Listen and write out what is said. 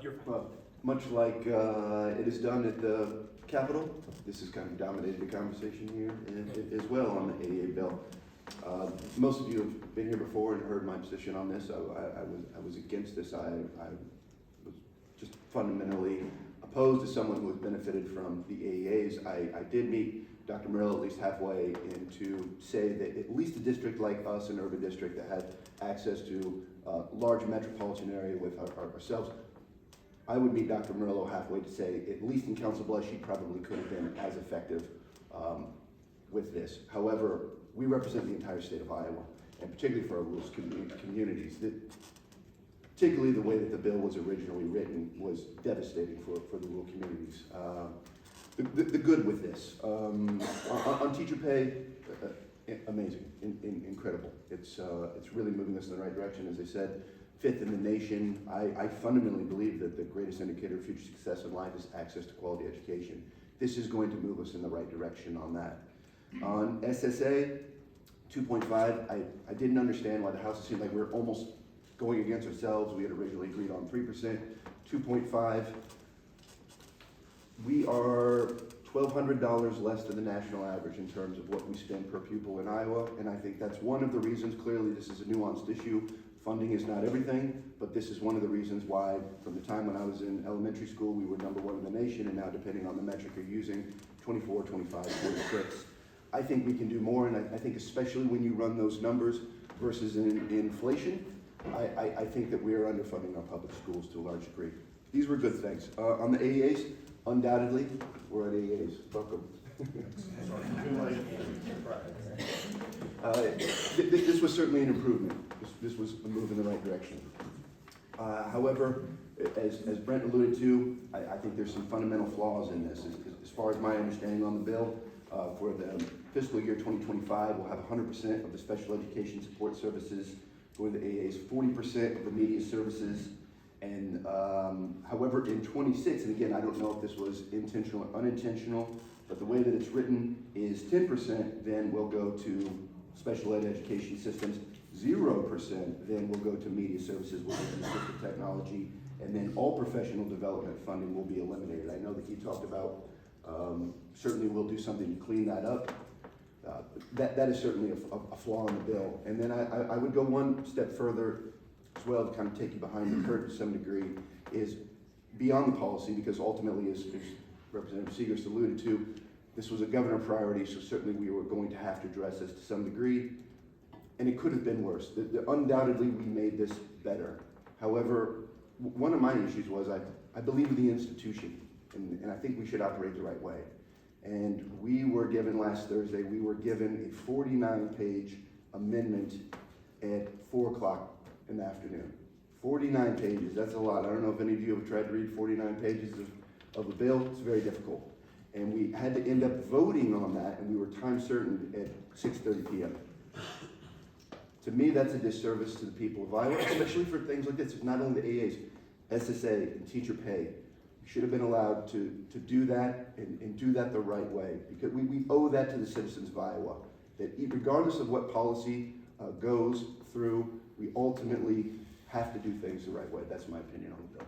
you're fine. Well, much like it is done at the Capitol, this has kind of dominated the conversation here as well on the AEA bill. Most of you have been here before and heard my position on this. I was against this. I was just fundamentally opposed as someone who has benefited from the AEAs. I did meet Dr. Murillo at least halfway and to say that at least a district like us, an urban district that had access to a large metropolitan area with ourselves, I would meet Dr. Murillo halfway to say, at least in Council Bluffs, she probably could have been as effective with this. However, we represent the entire state of Iowa, and particularly for our rural communities. Particularly the way that the bill was originally written was devastating for the rural communities. The good with this, on teacher pay, amazing, incredible. It's really moving us in the right direction. As I said, 5th in the nation. I fundamentally believe that the greatest indicator of future success in life is access to quality education. This is going to move us in the right direction on that. On SSA, 2.5, I didn't understand why the House seemed like we were almost going against ourselves. We had originally agreed on 3%, 2.5. We are $1,200 less than the national average in terms of what we spend per pupil in Iowa, and I think that's one of the reasons. Clearly this is a nuanced issue. Funding is not everything, but this is one of the reasons why from the time when I was in elementary school we were #1 in the nation, and now depending on the metric you're using, 24, 25, 26. I think we can do more, and I think especially when you run those numbers versus in inflation, I think that we are underfunding our public schools to a large degree. These were good things. On the AEAs, undoubtedly, we're at AEAs. Welcome. This was certainly an improvement. This was a move in the right direction. However, as Brent alluded to, I think there's some fundamental flaws in this. As far as my understanding on the bill, for the fiscal year 2025, we'll have 100% of the special education support services for the AAs, 40% of the media services, and however, in 26, and again, I don't know if this was intentional or unintentional, but the way that it's written is 10% then will go to special ed education systems, 0% then will go to media services, which is assistive technology, and then all professional development funding will be eliminated. I know that he talked about certainly we'll do something to clean that up. That is certainly a flaw in the bill. And then I would go one step further as well to kind of take you behind the curtain to some degree, is beyond the policy, because ultimately, as Representative Segrist alluded to, this was a governor priority, so certainly we were going to have to address this to some degree, and it could have been worse. Undoubtedly, we made this better. However, one of my issues was I believe in the institution, and I think we should operate the right way. And we were given last Thursday, we were given a 49-page amendment at 4 o'clock in the afternoon. 49 pages, that's a lot. I don't know if any of you have tried to read 49 pages of a bill. It's very difficult. And we had to end up voting on that, and we were time certain at 6:30 p.m. To me, that's a disservice to the people of Iowa, especially for things like this. Not only the AAs, SSA and teacher pay. We should have been allowed to do that and do that the right way, because we owe that to the citizens of Iowa, that regardless of what policy goes through, we ultimately have to do things the right way. That's my opinion on the bill.